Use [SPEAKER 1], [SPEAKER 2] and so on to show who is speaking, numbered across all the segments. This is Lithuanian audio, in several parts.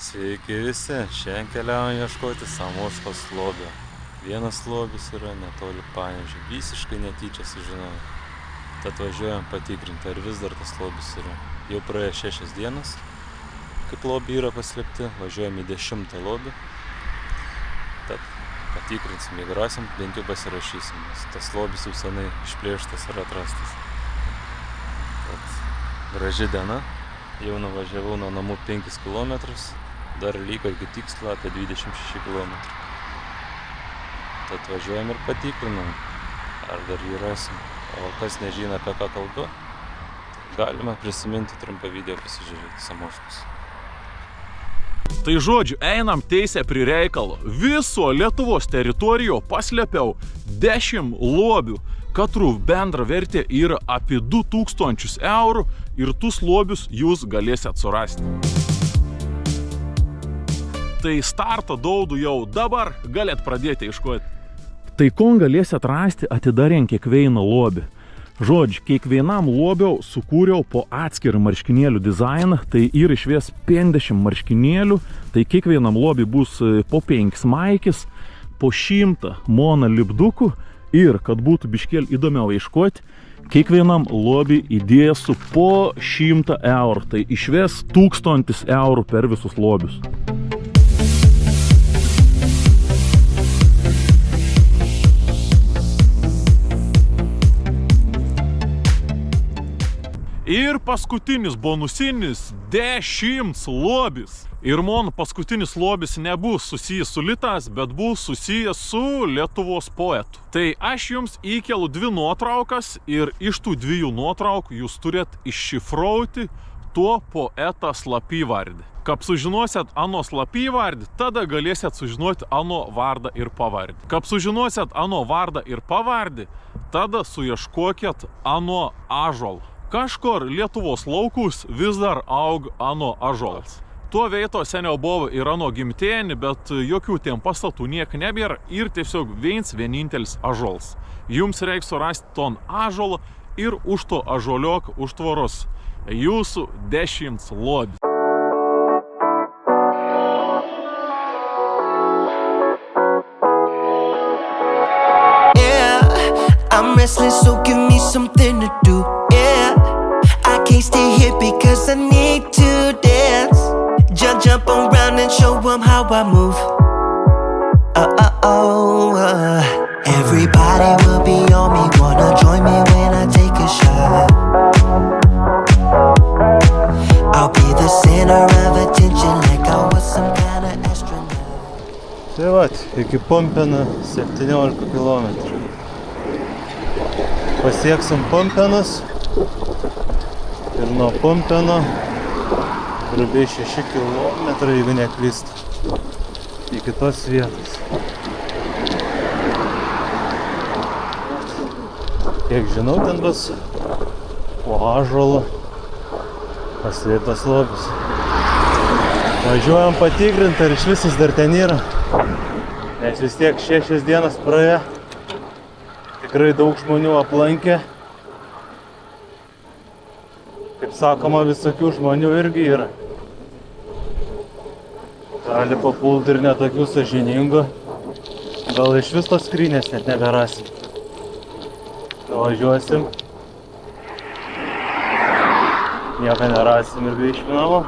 [SPEAKER 1] Sveiki visi, šiandien keliaujame ieškoti Samoškos lobio. Vienas lobis yra netoli Panevėžio, visiškai netyčia sužinojau. Tad važiuojam patikrinti, ar vis dar tas lobis yra. Jau praėjo 6 dienas, kaip lobiai yra paslėpti, važiuojam į 10 lobį. Tad patikrinsim, jeigu rasim, bent jau pasirašysim, nes tas lobis jau senai išplėštas ir atrastas. Tad graži diena, jau nuvažiavau nuo namų 5 km. Dar liko iki tikslo apie 26 km. Tad važiuojam ir patikrinam, ar dar jį rasim. O kas nežino, apie ką kalbu, galima prisiminti trumpą video pasižiūrėti Samoškos.
[SPEAKER 2] Tai žodžiu, einam teisę prie reikalo. Viso Lietuvos teritorijoje paslėpiau 10 lobių, katrų bendra vertė yra apie 2000 eurų ir tus lobius jūs galėsit surasti. Tai starto daudų jau dabar galėt pradėti ieškoti. Tai kon galėsit rasti atidarant kiekvieną lobį. Žodžiu, kiekvienam lobiau sukūriau po atskirą marškinėlių dizainą, tai yra išvies 50 marškinėlių, tai kiekvienam lobiui bus po 5 maikis, po 100 mono lipdukų ir, kad būtų biškėl įdomiau ieškoti, kiekvienam lobiui įdėsiu po 100 eurų, tai išvies 1000 eurų per visus lobius. Ir paskutinis bonusinis 10 lobis. Ir mon paskutinis lobis nebus susijęs su Litas, bet bus susijęs su Lietuvos poetu. Tai aš jums įkelu 2 nuotraukas ir iš tų 2 nuotraukų jūs turėt iššifrauti tuo poetą slapyvardį. Kaip sužinosit ano slapyvardį, tada galėsit sužinoti ano vardą ir pavardį. Kaip sužinosit ano vardą ir pavardį, tada suieškokit ano ąžuolą. Kažkur Lietuvos laukus vis dar aug ano ąžuolas. Tuo veito seniau buvo ir ano gimtėni, bet jokių tiem pastatų niek nebėra ir tiesiog vienintelis ąžuolas. Jums reikia surasti ton ąžuolą ir už to ąžuoliok už tvoros jūsų 10 lobį.
[SPEAKER 3] I'm restless, so give me something to do, yeah. I can't stay here because I need to dance. Jump around and show them how I move. Everybody will be on me, wanna join me when I take a shot. I'll be the center of attention like I was some kind of astronaut.
[SPEAKER 1] Tai vat, iki Pumpėnų 17 km. Pasieksim Pumpėnus ir nuo Pumpėnų grubiai 6 km, jeigu neklystu, iki tos vietos. Kiek žinau, ten bus po ąžuolu paslėptas lobis. Važiuojam patikrinti, ar iš visis dar ten yra, nes vis tiek 6 dienas praėjo. Tikrai daug žmonių aplankė. Kaip sakoma, visokių žmonių irgi yra. Gali papulti ir netokių sąžiningų. Gal iš vis tos skrynės net neberasim. Važiuosim. Nieko nerasim ir grįžim namo.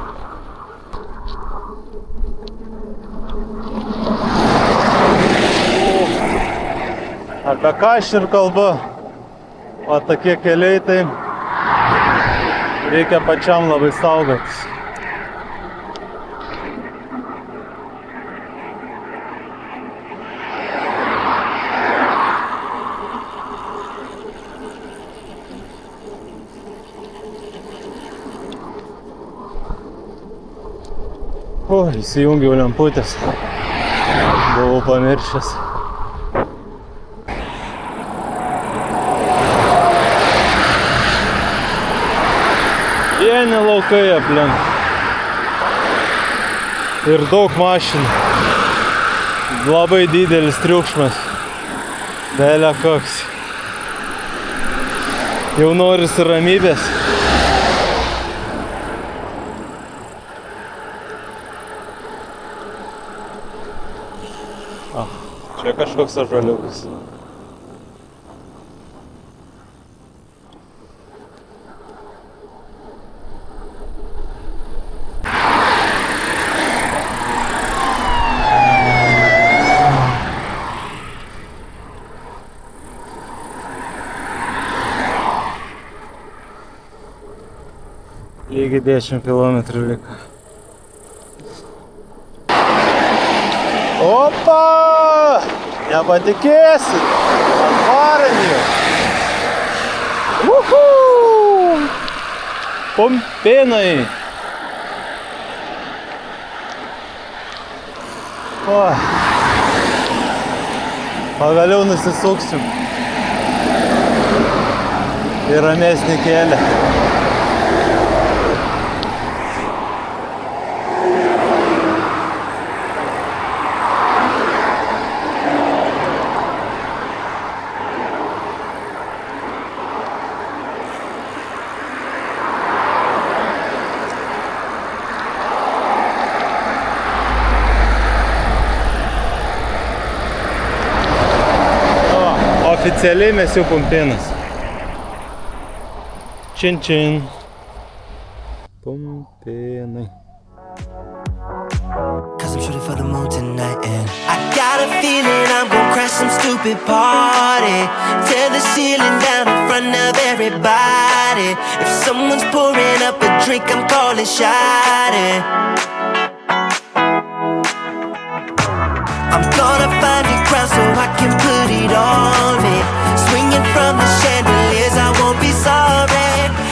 [SPEAKER 1] Apie ką aš ir kalbu, o tokie keliai, tai reikia pačiam labai saugotis. Įsijungiau lemputės, buvau pamiršęs. Vieni laukai aplink ir daug mašinų, labai didelis triukšmas, belė koks. Jau norisi ramybės. Čia kažkoks ąžuoliukas. Lygiai 10 km liko. Opa! Nepatikėsi! Atvaraniu! Uhu! Pumpėnai! O! Pagaliau nusisuksim į ramesnį kelią. Oficialiai mes jau Pumpėnas. Čin čin. Pumpėnai.
[SPEAKER 3] Cause I'm shooting for the moon tonight and I got a feeling I'm gonna crash some stupid party. Tear the ceiling down in front of everybody. If someone's pouring up a drink, I'm calling shawty. I'm gonna find a crown so I can put it on me. Swinging from the chandeliers, I won't be sorry.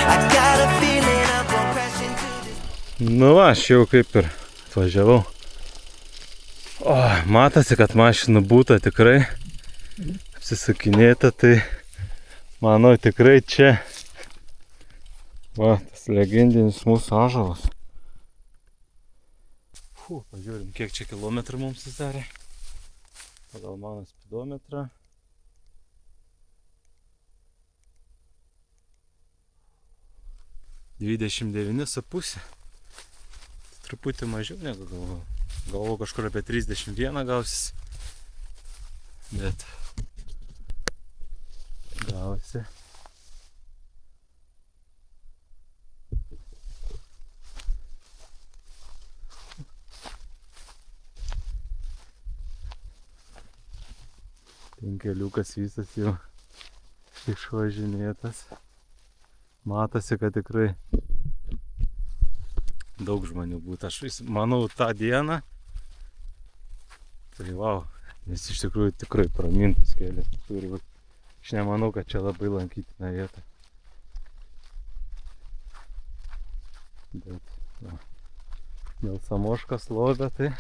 [SPEAKER 3] I got a feeling I'm gonna crash into this.
[SPEAKER 1] Nu va, aš jau kaip ir atvažiavau. O, matosi, kad mašinų būta tikrai apsisakinėta, tai manau tikrai čia. Va, tas legendinis mūsų ąžuolas. Pažiūrim, kiek čia kilometrų mums susidarė. Pagal mano spidometrą. 29,5. Truputį mažiau negu galvojau. Galvojau kažkur apie 31 gausis. Bet gausi. Keliukas visas jau išvažinėtas. Matosi, kad tikrai daug žmonių būtų. Aš manau tą dieną. Tai vau, nes iš tikrųjų tikrai pramintas kelias turi būti. Aš nemanau, kad čia labai lankytina vieta. Bet va, dėl Samoškos lobio tai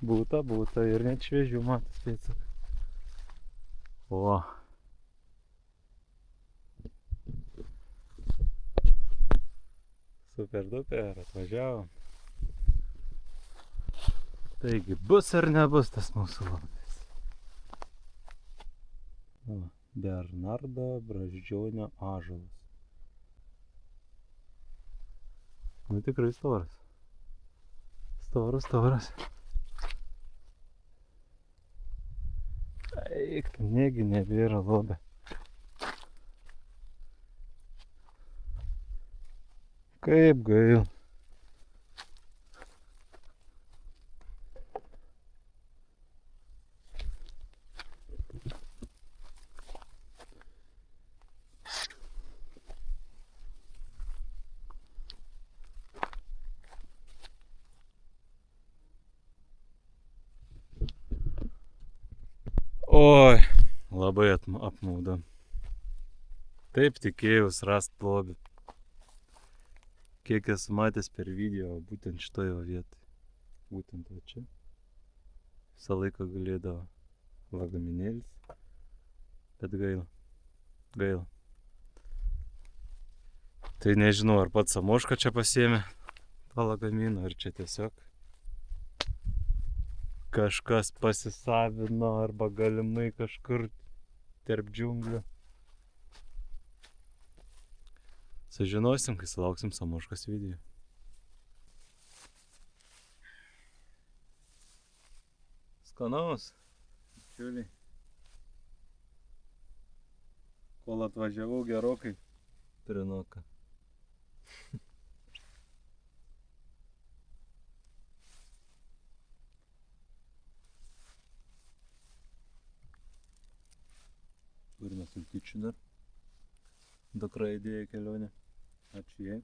[SPEAKER 1] būta ir net šviežių matos pėdsakai. O. Super duper, atvažiavom. Taigi, bus ar nebus tas mūsų lobis? Bernardo Brazdžionio ąžuolas. Nu tikrai storas. Storas. Eik, negi nebėra lobio. Kaip gaila. Oi, labai apmaudu. Taip tikėjus rast lobį. Kiek esu matęs per video, būtent šitoje vietoje. Būtent va čia. Visą laiką galėdavo lagaminėlis. Bet gaila. Tai nežinau, ar pats Samoška čia pasiėmė tą lagaminą, ar čia tiesiog kažkas pasisavino, arba galimai kažkur tarp džiunglių. Sužinosim, kai sulauksim Samoškos video. Skanaus. bičiuliai. Kol atvažiavau gerokai prinoka. Turime sultyčių dar. Dukra įdėjo kelionę. Ačiū jai.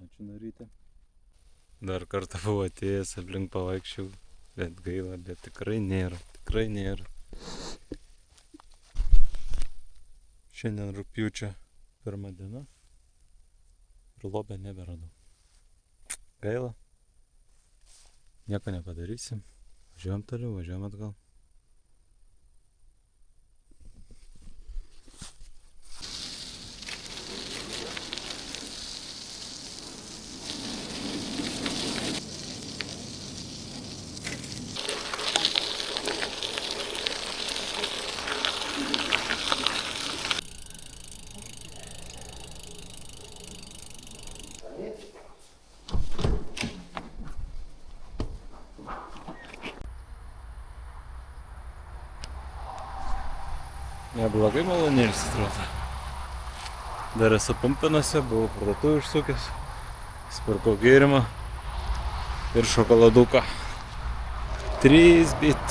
[SPEAKER 1] Ačiū Narytė. Dar kartą buvau atėjęs, aplink pavaikščiau, bet gaila, bet tikrai nėra. Tikrai nėra. Šiandien rugpjūčio 1 diena ir lobio neberadau. Gaila. Nieko nepadarysim. Važiuojam toliau, važiuojam atgal. Neblogai malonėlis atrodo. Dar esu Pumpėnuose, buvau parduotuvę užsukęs, spirkau gėrimą ir šokoladuką. 3 bit.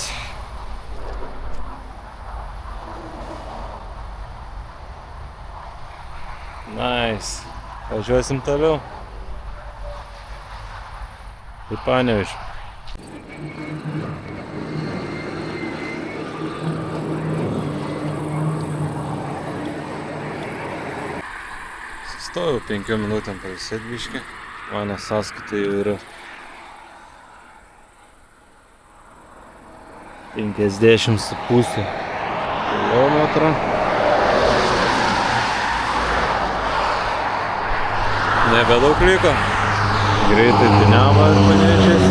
[SPEAKER 1] Nice. Važiuosim toliau. Į Panevėžį. Stojau 5 minutėm pailsėt biškį. Mano sąskaita jau yra 50,5 kilometrų. Nebedaug liko. Greitai Dinamo ir Panevėžys.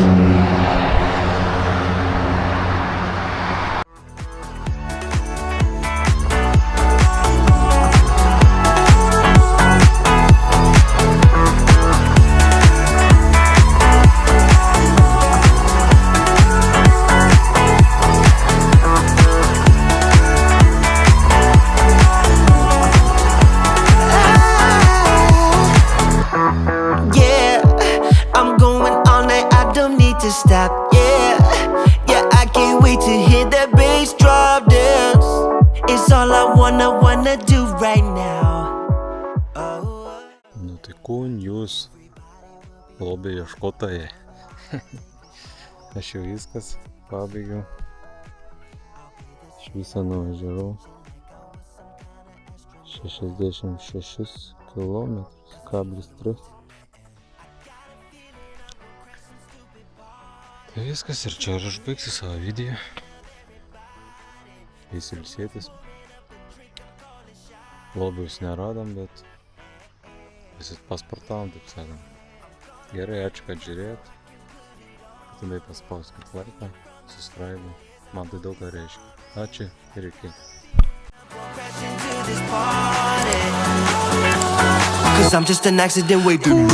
[SPEAKER 3] Stop, yeah, I can't wait to hear that bass drop dance. It's all I wanna do right now.
[SPEAKER 1] Nu tai kun jūs, lobio ieškotojai. Aš jau viskas pabaigiau. Iš viso nuvažiavau 66 km/3. Tai viskas ir čia ir užbaigsiu savo video. Eisiu ilsėtis. Lobius neradom, bet visi pasportavom, taip sakant. Gerai, ačiū, kad žiūrėjot. Būtinai paspauskit laiką, subscribe. Man tai daug ką reiškia. Ačiū ir iki.
[SPEAKER 3] Cause I'm just an accident waiting.